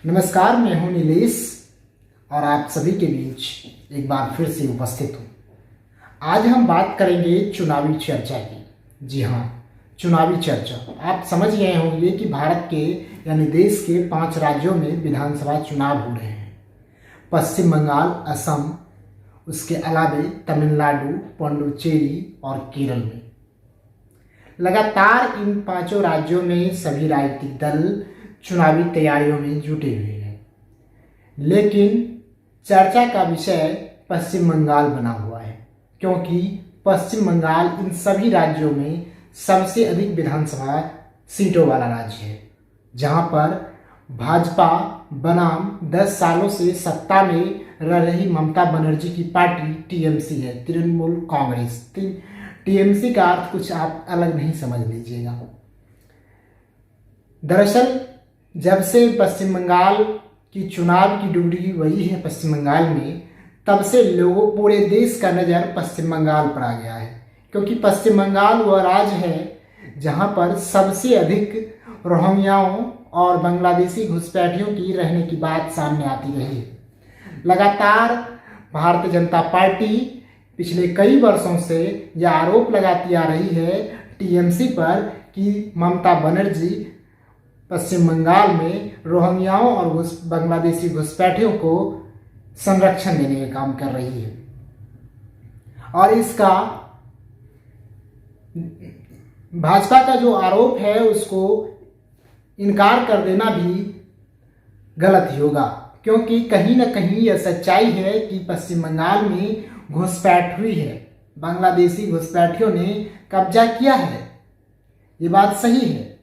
नमस्कार, मैं हूं नीलेश और आप सभी के बीच एक बार फिर से उपस्थित हूं। आज हम बात करेंगे चुनावी चर्चा की। जी हाँ, चुनावी चर्चा। आप समझ गए होंगे कि भारत के यानी देश के 5 राज्यों में विधानसभा चुनाव हो रहे हैं। पश्चिम बंगाल, असम, उसके अलावे तमिलनाडु, पुडुचेरी और केरल में। लगातार इन 5 राज्यों में सभी राजनीतिक दल चुनावी तैयारियों में जुटे हुए हैं, लेकिन चर्चा का विषय पश्चिम बंगाल बना हुआ है, क्योंकि पश्चिम बंगाल इन सभी राज्यों में सबसे अधिक विधानसभा सीटों वाला राज्य है, जहां पर भाजपा बनाम 10 सालों से सत्ता में रह रही ममता बनर्जी की पार्टी टीएमसी है, तृणमूल कांग्रेस। टीएमसी का अर्थ कुछ आप अलग नहीं समझ लीजिएगा। दरअसल जब से पश्चिम बंगाल की चुनाव की ड्यूटी वही है पश्चिम बंगाल में, तब से लोगों पूरे देश का नज़र पश्चिम बंगाल पर आ गया है, क्योंकि पश्चिम बंगाल वह राज्य है जहां पर सबसे अधिक रोहिंग्याओं और बांग्लादेशी घुसपैठियों की रहने की बात सामने आती रही है। लगातार भारतीय जनता पार्टी पिछले कई वर्षों से यह आरोप लगाती आ रही है टीएमसी पर कि ममता बनर्जी पश्चिम बंगाल में रोहिंग्याओं और बांग्लादेशी घुसपैठियों को संरक्षण देने का काम कर रही है, और इसका भाजपा का जो आरोप है उसको इनकार कर देना भी गलत ही होगा, क्योंकि कहीं ना कहीं यह सच्चाई है कि पश्चिम बंगाल में घुसपैठ हुई है, बांग्लादेशी घुसपैठियों ने कब्जा किया है, ये बात सही है।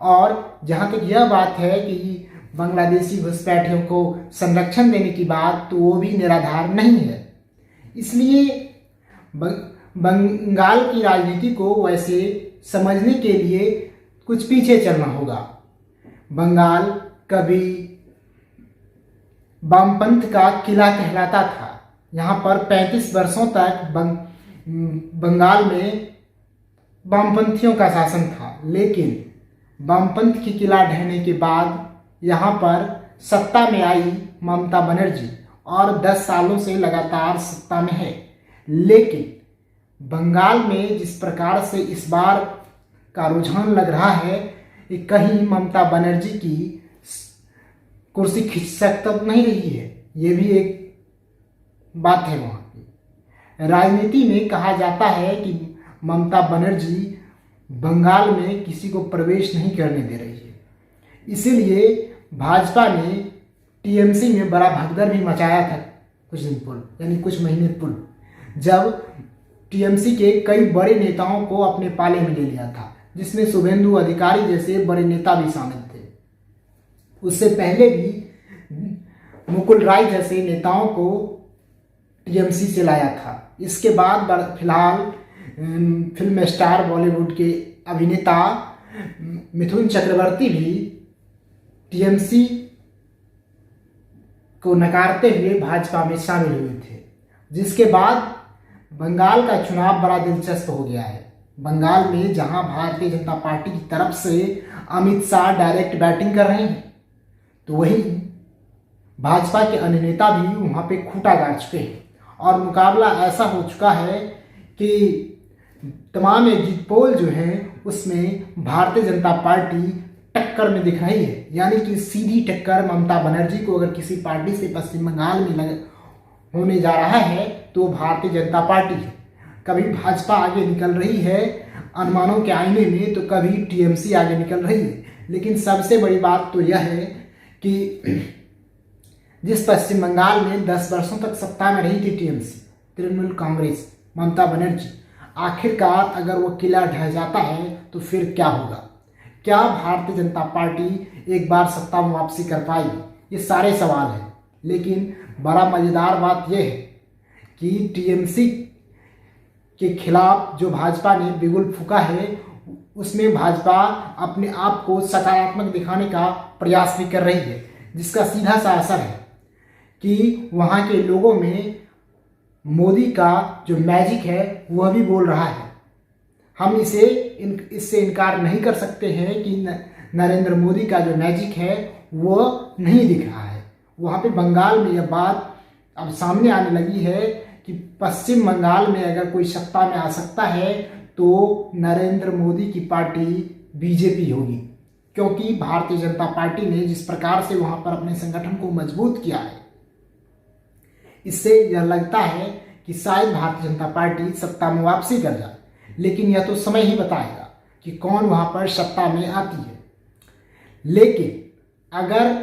और जहाँ तक यह बात है कि बांग्लादेशी घुसपैठियों को संरक्षण देने की बात, तो वो भी निराधार नहीं है। इसलिए बंगाल की राजनीति को वैसे समझने के लिए कुछ पीछे चलना होगा। बंगाल कभी वामपंथ का किला कहलाता था। यहाँ पर 35 वर्षों तक बंगाल में वामपंथियों का शासन था, लेकिन वामपंथ की किला ढहने के बाद यहाँ पर सत्ता में आई ममता बनर्जी और 10 सालों से लगातार सत्ता में है। लेकिन बंगाल में जिस प्रकार से इस बार का रुझान लग रहा है कि कहीं ममता बनर्जी की कुर्सी खिसक तक नहीं रही है, ये भी एक बात है। वहाँ की राजनीति में कहा जाता है कि ममता बनर्जी बंगाल में किसी को प्रवेश नहीं करने दे रही है। इसीलिए भाजपा ने टीएमसी में बड़ा भगदड़ भी मचाया था कुछ दिन पूर्व, यानी कुछ महीने पूर्व, जब टीएमसी के कई बड़े नेताओं को अपने पाले में ले लिया था, जिसमें शुभेंदु अधिकारी जैसे बड़े नेता भी शामिल थे। उससे पहले भी मुकुल राय जैसे नेताओं को टीएमसी से लाया था। इसके बाद फिलहाल फिल्म स्टार बॉलीवुड के अभिनेता मिथुन चक्रवर्ती भी टीएमसी को नकारते हुए भाजपा में शामिल हुए थे, जिसके बाद बंगाल का चुनाव बड़ा दिलचस्प हो गया है। बंगाल में जहां भारतीय जनता पार्टी की तरफ से अमित शाह डायरेक्ट बैटिंग कर रहे हैं, तो वहीं भाजपा के अन्य नेता भी वहां पे खूंटा गाड़ चुके हैं, और मुकाबला ऐसा हो चुका है कि तमाम एग्जिट पोल जो हैं उसमें भारतीय जनता पार्टी टक्कर में दिख रही है, यानी कि सीधी टक्कर ममता बनर्जी को अगर किसी पार्टी से पश्चिम बंगाल में होने जा रहा है तो भारतीय जनता पार्टी है। कभी भाजपा आगे निकल रही है अनुमानों के आईने में, तो कभी टीएमसी आगे निकल रही है। लेकिन सबसे बड़ी बात तो यह है कि जिस पश्चिम बंगाल में 10 वर्षों तक सत्ता में रही थी टीएमसी, तृणमूल कांग्रेस, ममता बनर्जी, आखिरकार अगर वो किला ढह जाता है तो फिर क्या होगा? क्या भारतीय जनता पार्टी एक बार सत्ता में वापसी कर पाएगी? ये सारे सवाल हैं। लेकिन बड़ा मज़ेदार बात यह है कि टीएमसी के खिलाफ जो भाजपा ने बिगुल फूंका है, उसमें भाजपा अपने आप को सकारात्मक दिखाने का प्रयास भी कर रही है, जिसका सीधा सा असर है कि वहाँ के लोगों में मोदी का जो मैजिक है वह भी बोल रहा है। हम इससे इनकार नहीं कर सकते हैं कि नरेंद्र मोदी का जो मैजिक है वो नहीं दिख रहा है। वहाँ पे बंगाल में यह बात अब सामने आने लगी है कि पश्चिम बंगाल में अगर कोई सत्ता में आ सकता है तो नरेंद्र मोदी की पार्टी बीजेपी होगी, क्योंकि भारतीय जनता पार्टी ने जिस प्रकार से वहाँ पर अपने संगठन को मजबूत किया है, इससे यह लगता है कि शायद भारतीय जनता पार्टी सत्ता में वापसी कर जाए। लेकिन यह तो समय ही बताएगा कि कौन वहाँ पर सत्ता में आती है। लेकिन अगर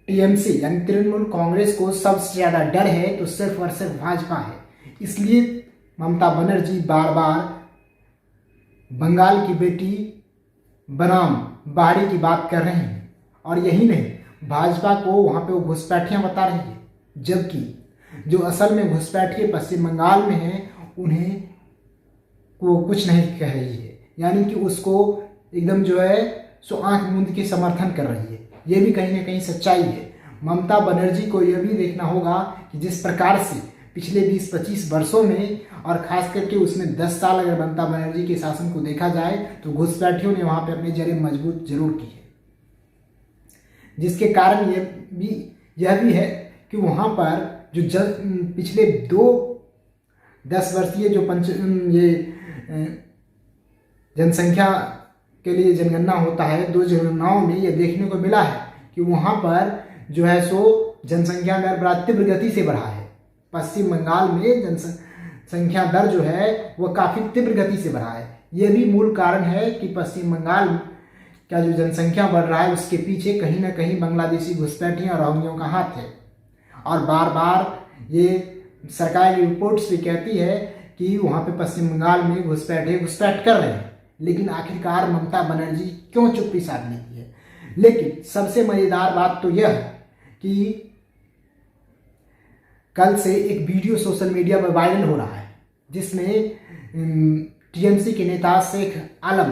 टीएमसी यानी तृणमूल कांग्रेस को सबसे ज़्यादा डर है तो सिर्फ और सिर्फ भाजपा है। इसलिए ममता बनर्जी बार बार बंगाल की बेटी बनाम बाड़ी की बात कर रहे हैं। और यही नहीं, भाजपा को वहाँ पे वो घुसपैठियाँ बता रही है, जबकि जो असल में घुसपैठिए पश्चिम बंगाल में हैं उन्हें वो कुछ नहीं कह रही है, यानी कि उसको एकदम जो है सो आंख मूंद के समर्थन कर रही है। ये भी कहीं ना कहीं सच्चाई है। ममता बनर्जी को यह भी देखना होगा कि जिस प्रकार से पिछले 20-25 वर्षों में और खास करके उसमें 10 साल अगर ममता बनर्जी के शासन को देखा जाए तो घुसपैठियों ने वहाँ पे अपनी जड़ें मजबूत जरूर की है, जिसके कारण यह भी है कि वहाँ पर जो पिछले 10 वर्षीय जो जनसंख्या के लिए जनगणना होता है, 2 जनगणनाओं में यह देखने को मिला है कि वहाँ पर जो है सो जनसंख्या दर बड़ा तीव्र गति से बढ़ा है। पश्चिम बंगाल में जनसंख्या दर जो है वह काफ़ी तीव्र गति से बढ़ा है। यह भी मूल कारण है कि पश्चिम बंगाल का जो जनसंख्या बढ़ रहा है उसके पीछे कहीं ना कहीं बांग्लादेशी घुसपैठियों और रोहिंग्याओं का हाथ है। और बार बार ये सरकार की रिपोर्ट्स भी कहती है कि वहाँ पे पश्चिम बंगाल में घुसपैठ कर रहे हैं, लेकिन आखिरकार ममता बनर्जी क्यों चुप्पी साध लेती है। लेकिन सबसे मजेदार बात तो यह है कि कल से एक वीडियो सोशल मीडिया पर वायरल हो रहा है, जिसमें टीएमसी के नेता शेख आलम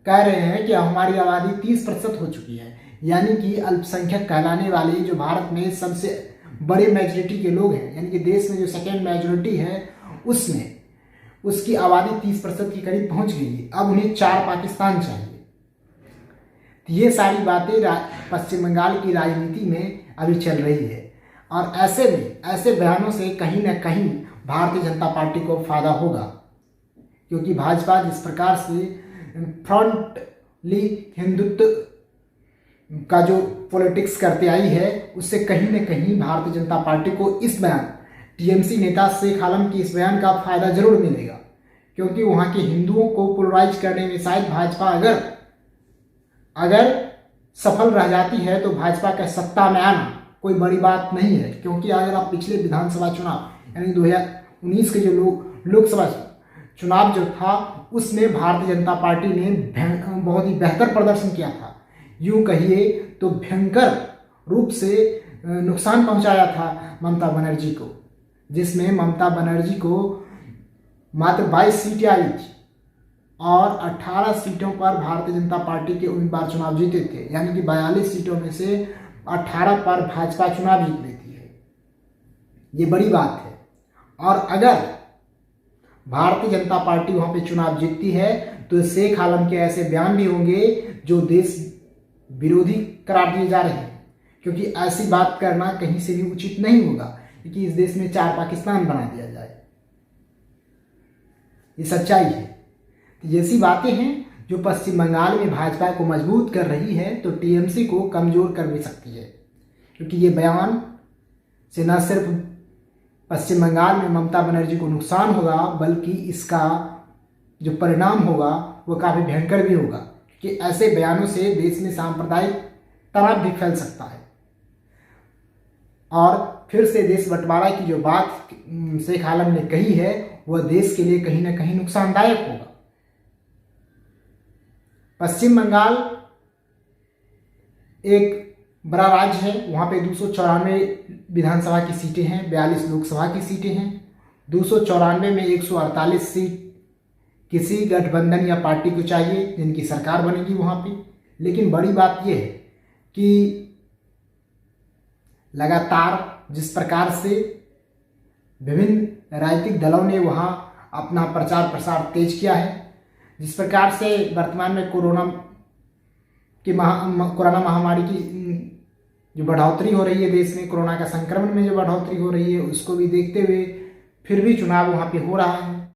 कह रहे हैं कि हमारी आबादी 30% हो चुकी है, यानी कि अल्पसंख्यक कहलाने वाले जो भारत में सबसे बड़े मेजॉरिटी के लोग हैं, यानी कि देश में जो सेकेंड मेजॉरिटी है उसमें उसकी आबादी 30% के करीब पहुंच गई है। अब उन्हें 4 पाकिस्तान चाहिए। तो ये सारी बातें पश्चिम बंगाल की राजनीति में अभी चल रही है, और ऐसे में ऐसे बयानों से कहीं ना कहीं भारतीय जनता पार्टी को फायदा होगा, क्योंकि भाजपा जिस प्रकार से फ्रंटली हिंदुत्व का जो पॉलिटिक्स करते आई है, उससे कहीं ना कहीं भारतीय जनता पार्टी को इस बयान टीएमसी नेता शेख आलम की इस बयान का फायदा जरूर मिलेगा, क्योंकि वहाँ के हिंदुओं को पोलराइज करने में शायद भाजपा अगर सफल रह जाती है तो भाजपा का सत्ता में आना कोई बड़ी बात नहीं है। क्योंकि अगर आप पिछले विधानसभा चुनाव यानी 2019 के जो लोकसभा चुनाव जो था उसमें भारतीय जनता पार्टी ने बहुत ही बेहतर प्रदर्शन किया था, यूं कहिए तो भयंकर रूप से नुकसान पहुंचाया था ममता बनर्जी को, जिसमें ममता बनर्जी को मात्र 22 सीटें आई थी और 18 सीटों पर भारतीय जनता पार्टी के उम्मीदवार चुनाव जीते थे, यानी कि 42 सीटों में से 18 पर भाजपा चुनाव जीत लेती है। ये बड़ी बात है। और अगर भारतीय जनता पार्टी वहाँ पे चुनाव जीतती है तो शेख आलम के ऐसे बयान भी होंगे जो देश विरोधी करार दिए जा रहे हैं, क्योंकि ऐसी बात करना कहीं से भी उचित नहीं होगा कि इस देश में 4 पाकिस्तान बना दिया जाए। ये सच्चाई है। तो ऐसी बातें हैं जो पश्चिम बंगाल में भाजपा को मजबूत कर रही है तो टीएमसी को कमजोर कर भी सकती है, क्योंकि ये बयान से न सिर्फ पश्चिम बंगाल में ममता बनर्जी को नुकसान होगा, बल्कि इसका जो परिणाम होगा वो काफ़ी भयंकर भी होगा, कि ऐसे बयानों से देश में सांप्रदायिक तनाव भी फैल सकता है और फिर से देश बंटवारा की जो बात शेख आलम ने कही है वह देश के लिए कहीं ना कहीं नुकसानदायक होगा। पश्चिम बंगाल एक बड़ा राज्य है, वहाँ पे 294 विधानसभा की सीटें हैं, 42 लोकसभा की सीटें हैं। 294 में 148 सीट किसी गठबंधन या पार्टी को चाहिए जिनकी सरकार बनेगी वहाँ पे। लेकिन बड़ी बात यह है कि लगातार जिस प्रकार से विभिन्न राजनीतिक दलों ने वहाँ अपना प्रचार प्रसार तेज किया है, जिस प्रकार से वर्तमान में कोरोना कि कोरोना महामारी की जो बढ़ोतरी हो रही है देश में, कोरोना का संक्रमण में जो बढ़ोतरी हो रही है, उसको भी देखते हुए फिर भी चुनाव वहाँ पे हो रहा है।